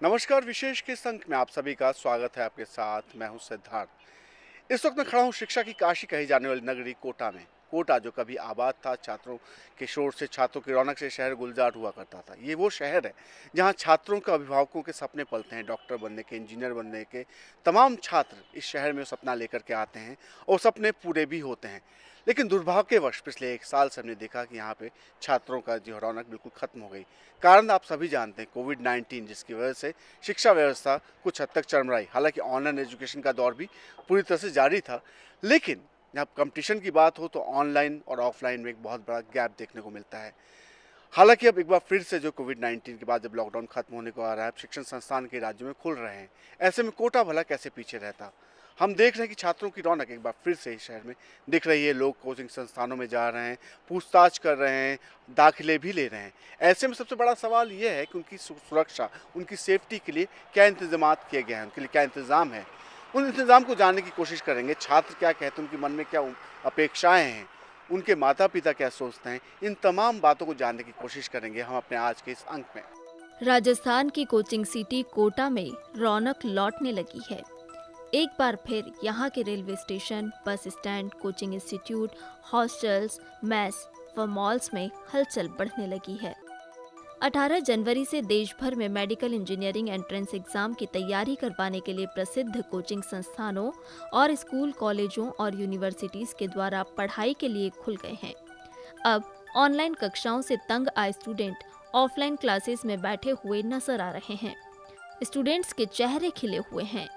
नमस्कार। विशेष के इस अंक में आप सभी का स्वागत है। आपके साथ मैं हूं सिद्धार्थ। इस वक्त मैं खड़ा हूं शिक्षा की काशी कही जाने वाली नगरी कोटा में। कोटा जो कभी आबाद था, छात्रों के शोर से, छात्रों की रौनक से शहर गुलजार हुआ करता था। ये वो शहर है जहां छात्रों के, अभिभावकों के सपने पलते हैं। डॉक्टर बनने के, इंजीनियर बनने के तमाम छात्र इस शहर में सपना लेकर के आते हैं और सपने पूरे भी होते हैं। लेकिन दुर्भाग्यवश पिछले 1 साल से हमने देखा कि यहाँ पे छात्रों का जो रौनक बिल्कुल खत्म हो गई। कारण आप सभी जानते हैं, कोविड-19, जिसकी वजह से शिक्षा व्यवस्था कुछ हद तक चरमराई। हालांकि ऑनलाइन एजुकेशन का दौर भी पूरी तरह से जारी था, लेकिन जब कंपटीशन की बात हो तो ऑनलाइन और ऑफलाइन में एक बहुत बड़ा गैप देखने को मिलता है। हालांकि अब एक बार फिर से जो कोविड-19 के बाद जब लॉकडाउन खत्म होने को आ रहा है, अब शिक्षण संस्थान के राज्यों में खुल रहे हैं। ऐसे में कोटा भला कैसे पीछे रहता। हम देख रहे हैं कि छात्रों की रौनक एक बार फिर से इस शहर में दिख रही है। लोग कोचिंग संस्थानों में जा रहे हैं, पूछताछ कर रहे हैं, दाखिले भी ले रहे हैं। ऐसे में सबसे बड़ा सवाल ये है कि उनकी सुरक्षा, उनकी सेफ्टी के लिए क्या इंतजामात किए गए हैं, उनके लिए क्या इंतज़ाम है। उन इंतज़ाम को जानने की कोशिश करेंगे। छात्र क्या कहते हैं, उनके मन में क्या अपेक्षाएं हैं, उनके माता पिता क्या सोचते हैं, इन तमाम बातों को जानने की कोशिश करेंगे हम अपने आज के इस अंक में। राजस्थान की कोचिंग सिटी कोटा में रौनक लौटने लगी है। एक बार फिर यहाँ के railway station, bus stand, coaching institute, hostels, mess व मॉल्स में हलचल बढ़ने लगी है। 18 जनवरी से देश भर में मेडिकल इंजीनियरिंग एंट्रेंस एग्जाम की तैयारी करवाने के लिए प्रसिद्ध कोचिंग संस्थानों और स्कूल, कॉलेजों और यूनिवर्सिटीज के द्वारा पढ़ाई के लिए खुल गए हैं। अब ऑनलाइन कक्षाओं से तंग आए स्टूडेंट ऑफलाइन क्लासेस में बैठे हुए नजर आ रहे हैं। स्टूडेंट्स के चेहरे खिले हुए हैं।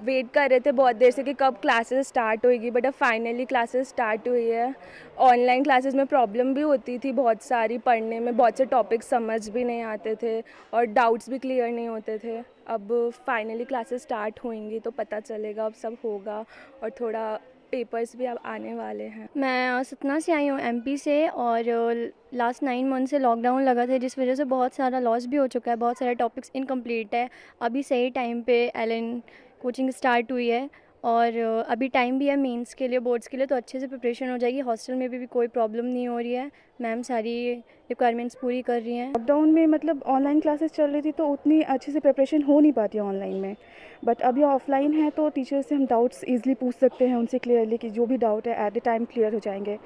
वेट कर रहे थे बहुत देर से कि कब क्लासेस स्टार्ट होएगी, बट अब फाइनली क्लासेस स्टार्ट हुई है। ऑनलाइन क्लासेस में प्रॉब्लम भी होती थी बहुत सारी, पढ़ने में बहुत से टॉपिक्स समझ भी नहीं आते थे और डाउट्स भी क्लियर नहीं होते थे। अब फाइनली क्लासेस स्टार्ट होंगी तो पता चलेगा, अब सब होगा और थोड़ा पेपर्स भी अब आने वाले हैं। मैं सतना से आई हूँ, एमपी से, और लास्ट 9 मंथ से लॉकडाउन लगा था, जिस वजह से बहुत सारा लॉस भी हो चुका है, बहुत सारे टॉपिक्स इनकम्प्लीट है। अभी सही टाइम पे एलएन कोचिंग स्टार्ट हुई है और अभी टाइम भी है मेंस के लिए, बोर्ड्स के लिए, तो अच्छे से प्रिपरेशन हो जाएगी। हॉस्टल में भी कोई प्रॉब्लम नहीं हो रही है, मैम सारी रिक्वायरमेंट्स पूरी कर रही हैं। लॉकडाउन में मतलब ऑनलाइन क्लासेस चल रही थी तो उतनी अच्छे से प्रिपरेशन हो नहीं पाती ऑनलाइन में, बट अभी ऑफलाइन है तो टीचर से हम डाउट्स इजीली पूछ सकते हैं उनसे क्लियरली, कि जो भी डाउट है एट द टाइम क्लियर हो जाएंगे।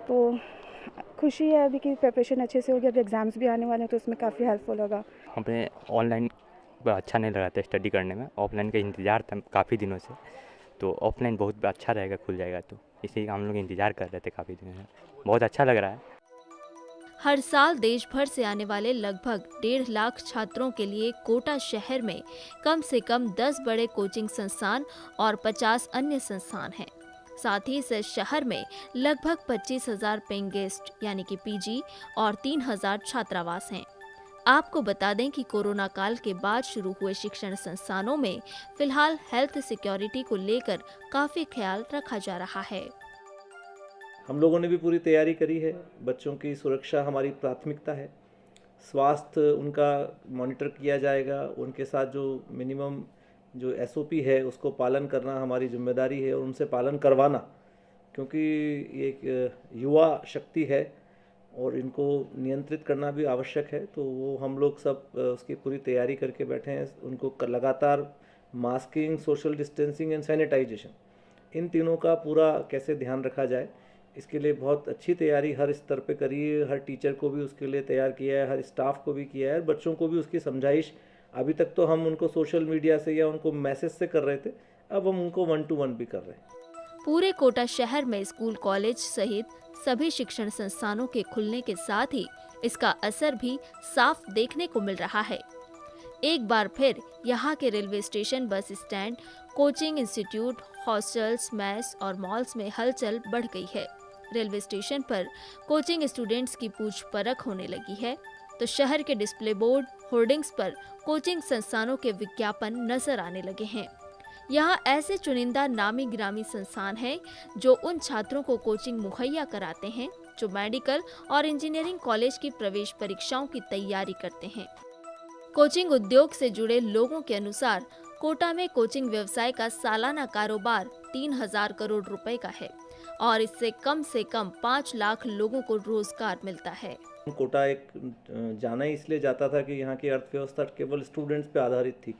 तो खुशी है अभी कि प्रिपरेशन अच्छे से होगी। अभी एग्ज़ाम्स भी आने वाले हैं तो उसमें काफ़ी हेल्पफुल होगा। हमें ऑनलाइन अच्छा नहीं लगा था स्टडी करने में, ऑफलाइन का इंतज़ार था काफ़ी दिनों से, तो ऑफलाइन बहुत अच्छा रहेगा, खुल जाएगा तो इसी का हम लोग इंतज़ार कर रहे थे काफ़ी दिनों से। बहुत अच्छा लग रहा है। हर साल देश भर से आने वाले लगभग 1.5 लाख छात्रों के लिए कोटा शहर में कम से कम 10 बड़े कोचिंग संस्थान और 50 अन्य संस्थान हैं। साथ ही इस शहर में लगभग 25,000 पेइंग गेस्ट यानी कि पीजी और 3,000 छात्रावास हैं। आपको बता दें कि कोरोना काल के बाद शुरू हुए शिक्षण संस्थानों में फिलहाल हेल्थ सिक्योरिटी को लेकर काफी ख्याल रखा जा रहा है। हम लोगों ने भी पूरी तैयारी करी है। बच्चों की सुरक्षा हमारी प्राथमिकता है। स्वास्थ्य उनका मॉनिटर किया जाएगा, उनके साथ जो मिनिमम जो एसओपी है उसको पालन करना हमारी जिम्मेदारी है और उनसे पालन करवाना, क्योंकि ये एक युवा शक्ति है और इनको नियंत्रित करना भी आवश्यक है। तो वो हम लोग सब उसकी पूरी तैयारी करके बैठे हैं। उनको लगातार masking, social distancing and sanitisation, इन तीनों का पूरा कैसे ध्यान रखा जाए, इसके लिए बहुत अच्छी तैयारी हर स्तर पे करी है। हर टीचर को भी उसके लिए तैयार किया है, हर स्टाफ को भी किया है, बच्चों को भी उसकी समझाइश। अभी तक तो हम उनको सोशल मीडिया से या उनको मैसेज से कर रहे थे, अब हम उनको 1-to-1 भी कर रहे हैं। पूरे कोटा शहर में स्कूल, कॉलेज सहित सभी शिक्षण संस्थानों के खुलने के साथ ही इसका असर भी साफ देखने को मिल रहा है। एक बार फिर यहाँ के railway station, bus stand, coaching institute, hostels, mess और मॉल्स में हलचल बढ़ गई है। रेलवे स्टेशन पर कोचिंग स्टूडेंट्स की पूछ परख होने लगी है, तो शहर के डिस्प्ले बोर्ड, होर्डिंग्स पर कोचिंग संस्थानों के विज्ञापन नजर आने लगे हैं। यहाँ ऐसे चुनिंदा नामी गिरामी संस्थान हैं जो उन छात्रों को कोचिंग मुहैया कराते हैं जो मेडिकल और इंजीनियरिंग कॉलेज की प्रवेश परीक्षाओं की तैयारी करते हैं। कोचिंग उद्योग से जुड़े लोगों के अनुसार कोटा में कोचिंग व्यवसाय का सालाना कारोबार 3,000 करोड़ रुपए का है और इससे कम से कम 5 लाख लोगों को रोजगार मिलता है। कोटा एक जाना ही इसलिए जाता था कि यहाँ की अर्थव्यवस्था केवल स्टूडेंट्स पे आधारित थी,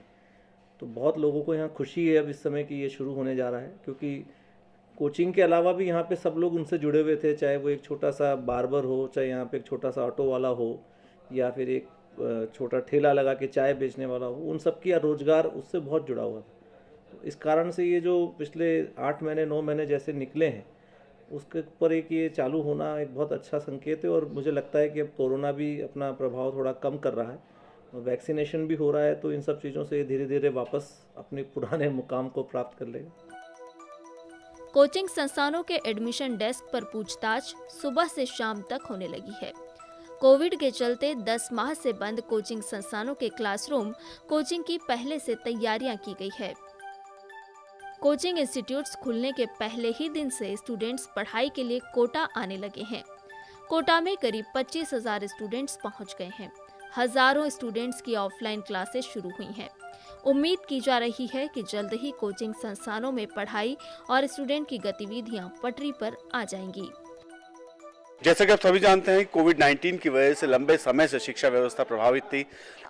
तो बहुत लोगों को यहाँ खुशी है अब इस समय कि ये शुरू होने जा रहा है, क्योंकि कोचिंग के अलावा भी यहाँ पे सब लोग उनसे जुड़े हुए थे, चाहे वो एक छोटा सा बार्बर हो, चाहे यहाँ पे एक छोटा सा ऑटो वाला हो, या फिर एक छोटा ठेला लगा के चाय बेचने वाला हो, उन सब की रोज़गार उससे बहुत जुड़ा हुआ था। तो इस कारण से ये जो पिछले 8 महीने 9 महीने जैसे निकले हैं, उसके ऊपर एक ये चालू होना एक बहुत अच्छा संकेत है। और मुझे लगता है कि अब कोरोना भी अपना प्रभाव थोड़ा कम कर रहा है, वैक्सीनेशन भी हो रहा है, तो इन सब चीज़ों से धीरे धीरे वापस अपने पुराने मुकाम को प्राप्त कर लेगा। कोचिंग संस्थानों के एडमिशन डेस्क पर पूछताछ सुबह से शाम तक होने लगी है। कोविड के चलते 10 माह से बंद कोचिंग संस्थानों के क्लासरूम कोचिंग की पहले से तैयारियां की गई है। कोचिंग इंस्टीट्यूट्स खुलने के पहले ही दिन से स्टूडेंट्स पढ़ाई के लिए कोटा आने लगे हैं। कोटा में करीब 25,000 स्टूडेंट्स पहुंच गए हैं। हजारों स्टूडेंट्स की ऑफलाइन क्लासेस शुरू हुई हैं। उम्मीद की जा रही है कि जल्द ही कोचिंग संस्थानों में पढ़ाई और स्टूडेंट की गतिविधियां पटरी पर आ जाएंगी। जैसा कि आप सभी जानते हैं, कोविड-19 की वजह से लंबे समय से शिक्षा व्यवस्था प्रभावित थी।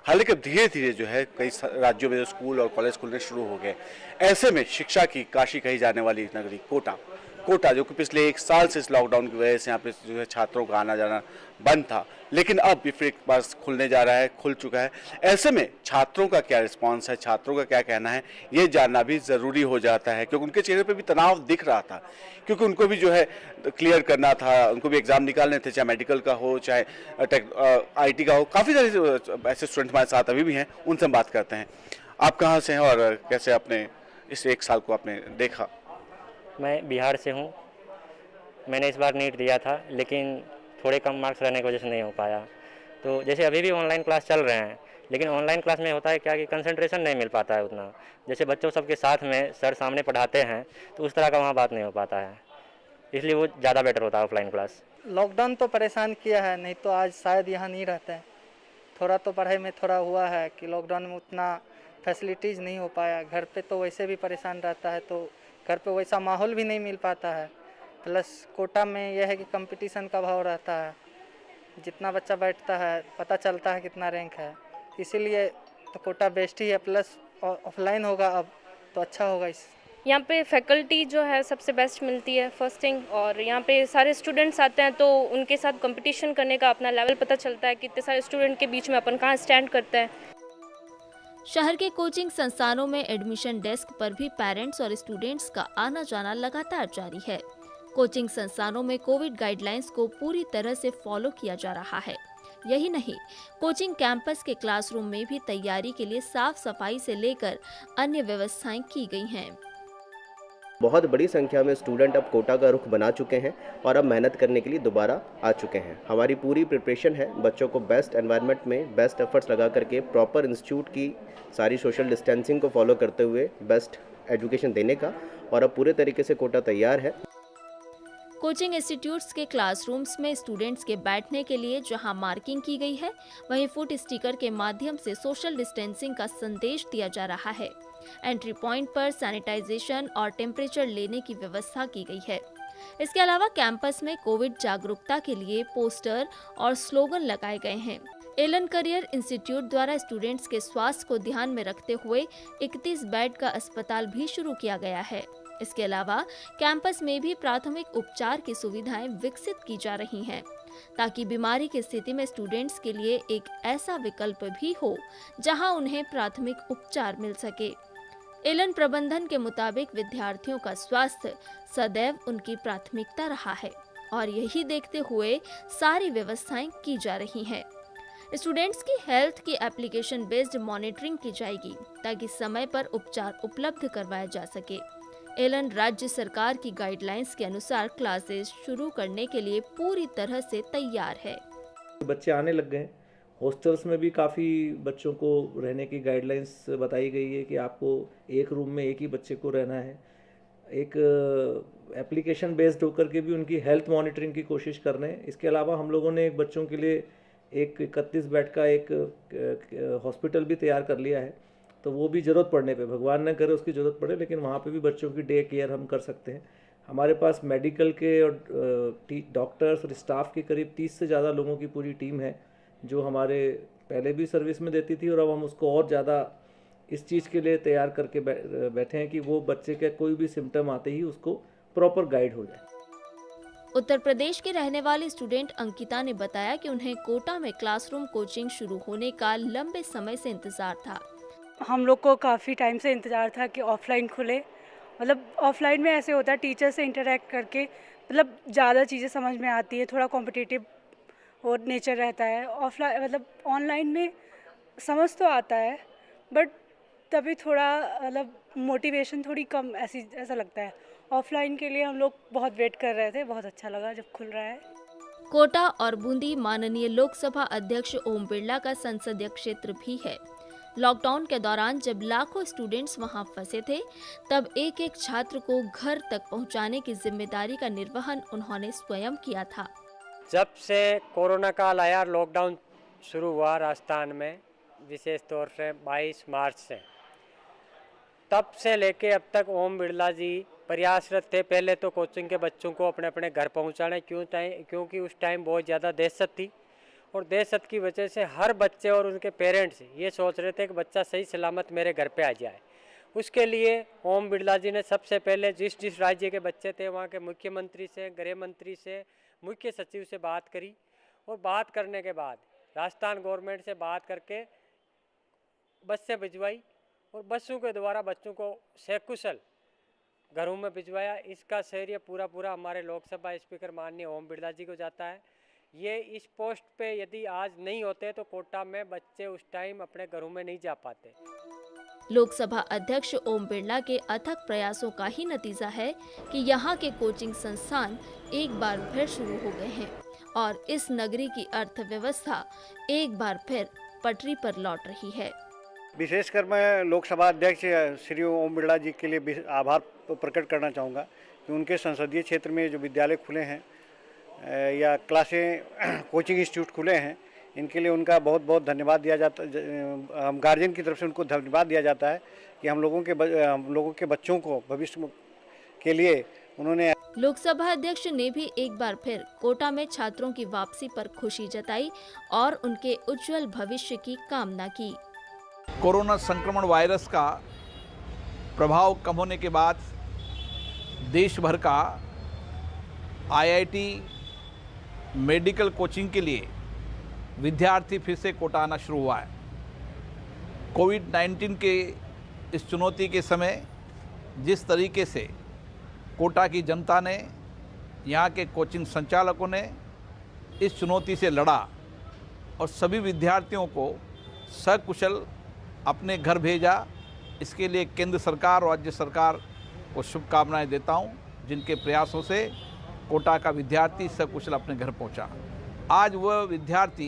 हालांकि अब धीरे धीरे जो है कई राज्यों में जो स्कूल और कॉलेज खुलने शुरू हो गए। ऐसे में शिक्षा की काशी कही जाने वाली नगरी कोटा जो कि पिछले 1 साल से इस लॉकडाउन की वजह से यहाँ पे जो है छात्रों का आना जाना बंद था, लेकिन अब ये फिर एक बार खुलने जा रहा है, खुल चुका है। ऐसे में छात्रों का क्या रिस्पांस है, छात्रों का क्या कहना है, ये जानना भी ज़रूरी हो जाता है, क्योंकि उनके चेहरे पे भी तनाव दिख रहा था, क्योंकि उनको भी जो है क्लियर करना था, उनको भी एग्ज़ाम निकालने थे, चाहे मेडिकल का हो, चाहे IT का हो। काफ़ी सारे ऐसे स्टूडेंट हमारे साथ अभी भी हैं, उनसे हम बात करते हैं। आप कहाँ से हैं और कैसे अपने इस 1 साल को आपने देखा? मैं बिहार से हूँ। मैंने इस बार नीट दिया था, लेकिन थोड़े कम मार्क्स रहने की वजह से नहीं हो पाया। तो जैसे अभी भी ऑनलाइन क्लास चल रहे हैं, लेकिन ऑनलाइन क्लास में होता है क्या कि कंसंट्रेशन नहीं मिल पाता है उतना। जैसे बच्चों सबके साथ में सर सामने पढ़ाते हैं तो उस तरह का वहाँ बात नहीं हो पाता है, इसलिए वो ज़्यादा बेटर होता है ऑफलाइन क्लास। लॉकडाउन तो परेशान किया है, नहीं तो आज शायद यहाँ नहीं रहते हैं। थोड़ा तो पढ़ाई में थोड़ा हुआ है कि लॉकडाउन में उतना फैसिलिटीज़ नहीं हो पाया। घर पे तो वैसे भी परेशान रहता है, तो घर पे वैसा माहौल भी नहीं मिल पाता है। प्लस कोटा में यह है कि कंपटीशन का भाव रहता है, जितना बच्चा बैठता है पता चलता है कितना रैंक है, इसीलिए तो कोटा बेस्ट ही है। प्लस ऑफलाइन होगा अब तो अच्छा होगा। इस यहाँ पे फैकल्टी जो है सबसे बेस्ट मिलती है फर्स्ट थिंग, और यहाँ पे सारे स्टूडेंट्स आते हैं तो उनके साथ कंपटीशन करने का अपना लेवल पता चलता है कि इतने सारे स्टूडेंट के बीच में अपन कहाँ स्टैंड करते हैं। शहर के कोचिंग संस्थानों में एडमिशन डेस्क पर भी पेरेंट्स और स्टूडेंट्स का आना जाना लगातार जारी है। कोचिंग संस्थानों में कोविड गाइडलाइंस को पूरी तरह से फॉलो किया जा रहा है। यही नहीं, कोचिंग कैंपस के क्लासरूम में भी तैयारी के लिए साफ सफाई से लेकर अन्य व्यवस्थाएं की गई हैं। बहुत बड़ी संख्या में स्टूडेंट अब कोटा का रुख बना चुके हैं और अब मेहनत करने के लिए दोबारा आ चुके हैं। हमारी पूरी प्रिपरेशन है बच्चों को बेस्ट एनवायरनमेंट में बेस्ट एफर्ट्स लगा करके प्रॉपर इंस्टीट्यूट की सारी सोशल डिस्टेंसिंग को फॉलो करते हुए बेस्ट एजुकेशन देने का, और अब पूरे तरीके से कोटा तैयार है। कोचिंग इंस्टीट्यूट्स के क्लासरूम्स में स्टूडेंट्स के बैठने के लिए जहां मार्किंग की गई है, वहीं फुट स्टिकर के माध्यम से सोशल डिस्टेंसिंग का संदेश दिया जा रहा है। एंट्री पॉइंट पर सैनिटाइजेशन और टेम्परेचर लेने की व्यवस्था की गई है। इसके अलावा कैंपस में कोविड जागरूकता के लिए पोस्टर और स्लोगन लगाए गए हैं। एलन करियर इंस्टीट्यूट द्वारा स्टूडेंट्स के स्वास्थ्य को ध्यान में रखते हुए 31 बेड का अस्पताल भी शुरू किया गया है। इसके अलावा कैंपस में भी प्राथमिक उपचार की सुविधाएं विकसित की जा रही हैं, ताकि बीमारी की स्थिति में स्टूडेंट्स के लिए एक ऐसा विकल्प भी हो जहां उन्हें प्राथमिक उपचार मिल सके। एलन प्रबंधन के मुताबिक विद्यार्थियों का स्वास्थ्य सदैव उनकी प्राथमिकता रहा है और यही देखते हुए सारी व्यवस्थाएं की जा रही हैं। स्टूडेंट्स की हेल्थ की एप्लीकेशन बेस्ड मॉनिटरिंग की जाएगी ताकि समय पर उपचार उपलब्ध करवाया जा सके। एलन राज्य सरकार की गाइडलाइंस के अनुसार क्लासेस शुरू करने के लिए पूरी तरह से तैयार है। बच्चे आने लग गए। हॉस्टल्स में भी काफ़ी बच्चों को रहने की गाइडलाइंस बताई गई है कि आपको एक रूम में एक ही बच्चे को रहना है। एक एप्लीकेशन बेस्ड होकर के भी उनकी हेल्थ मॉनिटरिंग की कोशिश कर रहे हैं। इसके अलावा हम लोगों ने एक बच्चों के लिए एक 31 बेड का एक हॉस्पिटल भी तैयार कर लिया है, तो वो भी ज़रूरत पड़ने पे, भगवान न करे उसकी ज़रूरत पड़े, लेकिन वहाँ पे भी बच्चों की डे केयर हम कर सकते हैं। हमारे पास मेडिकल के और डॉक्टर्स और स्टाफ के करीब 30 से ज़्यादा लोगों की पूरी टीम है, जो हमारे पहले भी सर्विस में देती थी, और अब हम उसको और ज़्यादा इस चीज़ के लिए तैयार करके बैठे हैं कि वो बच्चे के कोई भी सिम्टम आते ही उसको प्रॉपर गाइड हो जाए। उत्तर प्रदेश के रहने वाली स्टूडेंट अंकिता ने बताया कि उन्हें कोटा में क्लासरूम कोचिंग शुरू होने का लंबे समय से इंतजार था। हम लोग को काफ़ी टाइम से इंतज़ार था कि ऑफलाइन खुले। मतलब ऑफलाइन में ऐसे होता है, टीचर से इंटरेक्ट करके मतलब ज़्यादा चीज़ें समझ में आती है, थोड़ा कॉम्पिटिटिव और नेचर रहता है। ऑफलाइन मतलब ऑनलाइन में समझ तो आता है, बट तभी थोड़ा मतलब मोटिवेशन थोड़ी कम ऐसा लगता है। ऑफलाइन के लिए हम लोग बहुत वेट कर रहे थे, बहुत अच्छा लगा जब खुल रहा है। कोटा और बूंदी माननीय लोकसभा अध्यक्ष ओम बिरला का संसदीय क्षेत्र भी है। लॉकडाउन के दौरान जब लाखों स्टूडेंट्स वहां फंसे थे, तब एक एक छात्र को घर तक पहुंचाने की जिम्मेदारी का निर्वहन उन्होंने स्वयं किया था। जब से कोरोना काल आया, लॉकडाउन शुरू हुआ राजस्थान में, विशेष तौर से 22 मार्च से, तब से लेके अब तक ओम बिरला जी प्रयासरत थे। पहले तो कोचिंग के बच्चों को अपने अपने घर पहुंचाने, क्योंकि उस टाइम बहुत ज़्यादा दहशत थी, और दहशत की वजह से हर बच्चे और उनके पेरेंट्स ये सोच रहे थे कि बच्चा सही सलामत मेरे घर पे आ जाए। उसके लिए ओम बिरला जी ने सबसे पहले जिस राज्य के बच्चे थे वहाँ के मुख्यमंत्री से, गृह मंत्री से, मुख्य सचिव से बात करी, और बात करने के बाद राजस्थान गवर्नमेंट से बात करके बस से भिजवाई, और बसों के द्वारा बच्चों को सकुशल घरों में भिजवाया। इसका श्रेय पूरा हमारे लोकसभा स्पीकर माननीय ओम बिरला जी को जाता है। ये इस पोस्ट पे यदि आज नहीं होते तो कोटा में बच्चे उस टाइम अपने घरों में नहीं जा पाते। लोकसभा अध्यक्ष ओम बिरला के अथक प्रयासों का ही नतीजा है कि यहाँ के कोचिंग संस्थान एक बार फिर शुरू हो गए हैं और इस नगरी की अर्थव्यवस्था एक बार फिर पटरी पर लौट रही है। विशेषकर मैं लोकसभा अध्यक्ष श्री ओम बिरला जी के लिए आभार प्रकट करना चाहूँगा कि उनके संसदीय क्षेत्र में जो विद्यालय खुले हैं या क्लासें कोचिंग इंस्टीट्यूट खुले हैं, इनके लिए उनका बहुत बहुत धन्यवाद दिया जाता है। हम गार्जियन की तरफ से उनको धन्यवाद दिया जाता है कि हम लोगों के बच्चों को भविष्य के लिए उन्होंने। लोकसभा अध्यक्ष ने भी एक बार फिर कोटा में छात्रों की वापसी पर खुशी जताई और उनके उज्जवल भविष्य की कामना की। कोरोना संक्रमण वायरस का प्रभाव कम होने के बाद देश भर का आईआईटी मेडिकल कोचिंग के लिए विद्यार्थी फिर से कोटा आना शुरू हुआ है। कोविड-19 के इस चुनौती के समय जिस तरीके से कोटा की जनता ने, यहाँ के कोचिंग संचालकों ने इस चुनौती से लड़ा और सभी विद्यार्थियों को सकुशल अपने घर भेजा, इसके लिए केंद्र सरकार और राज्य सरकार को शुभकामनाएं देता हूं, जिनके प्रयासों से कोटा का विद्यार्थी सकुशल अपने घर पहुंचा। आज वह विद्यार्थी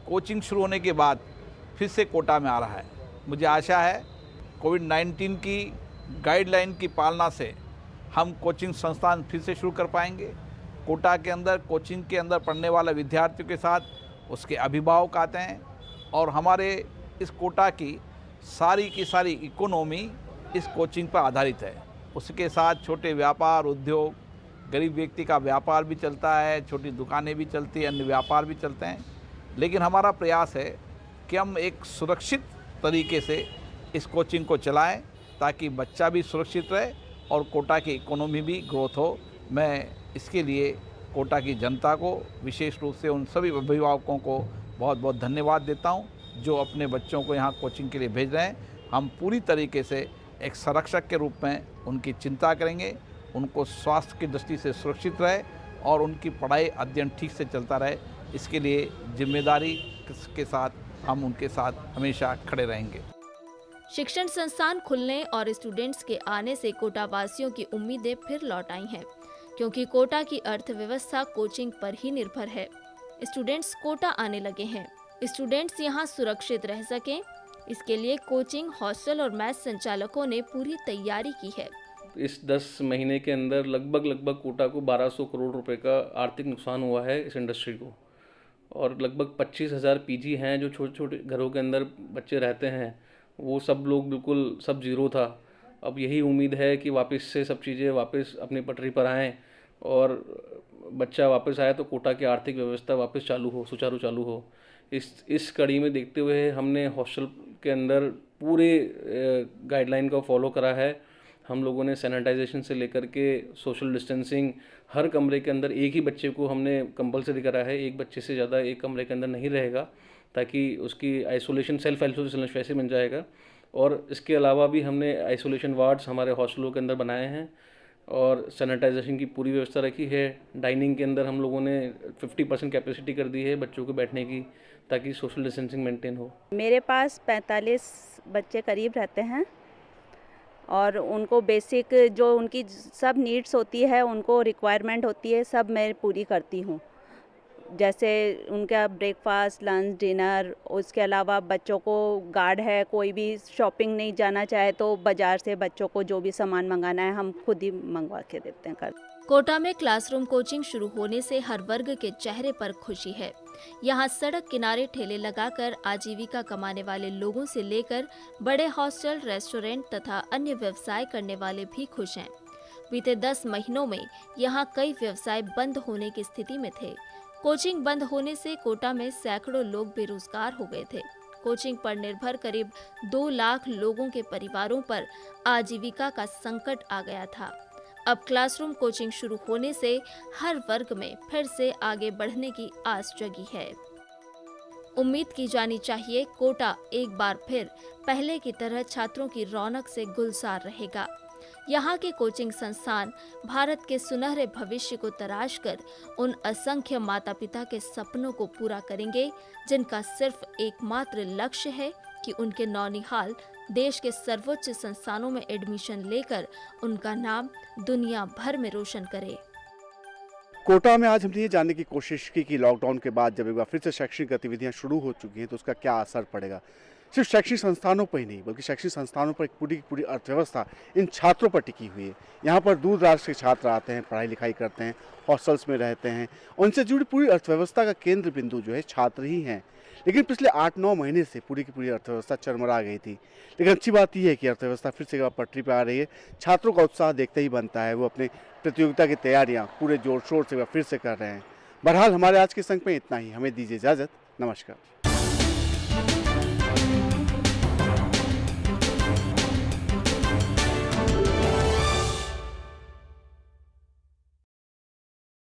कोचिंग शुरू होने के बाद फिर से कोटा में आ रहा है। मुझे आशा है कोविड-19 की गाइडलाइन की पालना से हम कोचिंग संस्थान फिर से शुरू कर पाएंगे। कोटा के अंदर कोचिंग के अंदर पढ़ने वाले विद्यार्थियों के साथ उसके अभिभावक आते हैं और हमारे इस कोटा की सारी इकोनॉमी इस कोचिंग पर आधारित है। उसके साथ छोटे व्यापार, उद्योग, गरीब व्यक्ति का व्यापार भी चलता है, छोटी दुकानें भी चलती हैं, अन्य व्यापार भी चलते हैं। लेकिन हमारा प्रयास है कि हम एक सुरक्षित तरीके से इस कोचिंग को चलाएं ताकि बच्चा भी सुरक्षित रहे और कोटा की इकोनॉमी भी ग्रोथ हो। मैं इसके लिए कोटा की जनता को, विशेष रूप से उन सभी अभिभावकों को बहुत बहुत धन्यवाद देता हूं जो अपने बच्चों को यहाँ कोचिंग के लिए भेज रहे हैं। हम पूरी तरीके से एक संरक्षक के रूप में उनकी चिंता करेंगे, उनको स्वास्थ्य की दृष्टि से सुरक्षित रहे और उनकी पढ़ाई अध्ययन ठीक से चलता रहे। इसके लिए जिम्मेदारी के साथ हम उनके साथ हमेशा खड़े रहेंगे। शिक्षण संस्थान खुलने और स्टूडेंट्स के आने से कोटा वासियों की उम्मीदें फिर लौट आई हैं, क्योंकि कोटा की अर्थव्यवस्था कोचिंग पर ही निर्भर है। स्टूडेंट्स कोटा आने लगे हैं। स्टूडेंट्स यहाँ सुरक्षित रह सकें, इसके लिए कोचिंग, हॉस्टल और मैथ संचालकों ने पूरी तैयारी की है। इस 10 महीने के अंदर लगभग कोटा को 1200 करोड़ रुपए का आर्थिक नुकसान हुआ है इस इंडस्ट्री को, और लगभग 25,000 पीजी हैं जो छोटे छोटे घरों के अंदर बच्चे रहते हैं, वो सब लोग बिल्कुल सब जीरो था। अब यही उम्मीद है कि वापस से सब चीज़ें वापस अपनी पटरी पर आएँ और बच्चा वापस आए तो कोटा की आर्थिक व्यवस्था वापस चालू हो, सुचारू चालू हो। इस कड़ी में देखते हुए हमने हॉस्टल के अंदर पूरे गाइडलाइन को फॉलो करा है। हम लोगों ने सैनिटाइजेशन से लेकर के सोशल डिस्टेंसिंग, हर कमरे के अंदर एक ही बच्चे को हमने कंपलसरी करा है, एक बच्चे से ज़्यादा एक कमरे के अंदर नहीं रहेगा, ताकि उसकी आइसोलेशन, सेल्फ आइसोलेशन वैसे बन जाएगा। और इसके अलावा भी हमने आइसोलेशन वार्ड्स हमारे हॉस्टलों के अंदर बनाए हैं और सैनिटाइजेशन की पूरी व्यवस्था रखी है। डाइनिंग के अंदर हम लोगों ने 50% कैपेसिटी कर दी है बच्चों को बैठने की, ताकि सोशल डिस्टेंसिंग मेंटेन हो। मेरे पास 45 बच्चे करीब रहते हैं और उनको बेसिक जो उनकी सब नीड्स होती है, उनको रिक्वायरमेंट होती है, सब मैं पूरी करती हूँ। जैसे उनका ब्रेकफास्ट, लंच, डिनर, उसके अलावा बच्चों को गार्ड है, कोई भी शॉपिंग नहीं जाना चाहे तो बाज़ार से बच्चों को जो भी सामान मंगाना है हम खुद ही मंगवा के देते हैं। कोटा में क्लासरूम कोचिंग शुरू होने से हर वर्ग के चेहरे पर खुशी है। यहाँ सड़क किनारे ठेले लगाकर आजीविका कमाने वाले लोगों से लेकर बड़े हॉस्टल, रेस्टोरेंट तथा अन्य व्यवसाय करने वाले भी खुश हैं। बीते 10 महीनों में यहाँ कई व्यवसाय बंद होने की स्थिति में थे। कोचिंग बंद होने से कोटा में सैकड़ों लोग बेरोजगार हो गए थे। कोचिंग पर निर्भर करीब 2 लाख लोगों के परिवारों पर आजीविका का संकट आ गया था। अब क्लासरूम कोचिंग शुरू होने से हर वर्ग में फिर से आगे बढ़ने की आस जगी है। उम्मीद की जानी चाहिए कोटा एक बार फिर पहले की तरह छात्रों की रौनक से गुलजार रहेगा। यहाँ के कोचिंग संस्थान भारत के सुनहरे भविष्य को तराश कर उन असंख्य माता पिता के सपनों को पूरा करेंगे जिनका सिर्फ एकमात्र लक्ष्य है कि उनके नौनिहाल देश के सर्वोच्च संस्थानों में एडमिशन लेकर उनका नाम दुनिया भर में रोशन करे। कोटा में आज हमने ये जानने की कोशिश की कि लॉकडाउन के बाद जब एक बार फिर से शैक्षणिक गतिविधियां शुरू हो चुकी हैं तो उसका क्या असर पड़ेगा। सिर्फ शैक्षणिक संस्थानों पर ही नहीं बल्कि शैक्षणिक संस्थानों पर एक पूरी की पूरी अर्थव्यवस्था इन छात्रों पर टिकी हुई है। यहाँ पर दूर दराज के छात्र आते हैं, पढ़ाई लिखाई करते हैं, हॉस्टल्स में रहते हैं। उनसे जुड़ी पूरी अर्थव्यवस्था का केंद्र बिंदु जो है छात्र ही हैं। लेकिन पिछले 8-9 महीने से पूरी की पूरी अर्थव्यवस्था चरमरा गई थी। लेकिन अच्छी बात यह है कि अर्थव्यवस्था फिर से पटरी पर आ रही है। छात्रों का उत्साह देखते ही बनता है, वो अपने प्रतियोगिता की तैयारियां पूरे जोर शोर से फिर से कर रहे हैं। बहरहाल हमारे आज के संग में इतना ही। हमें दीजिए इजाज़त। नमस्कार।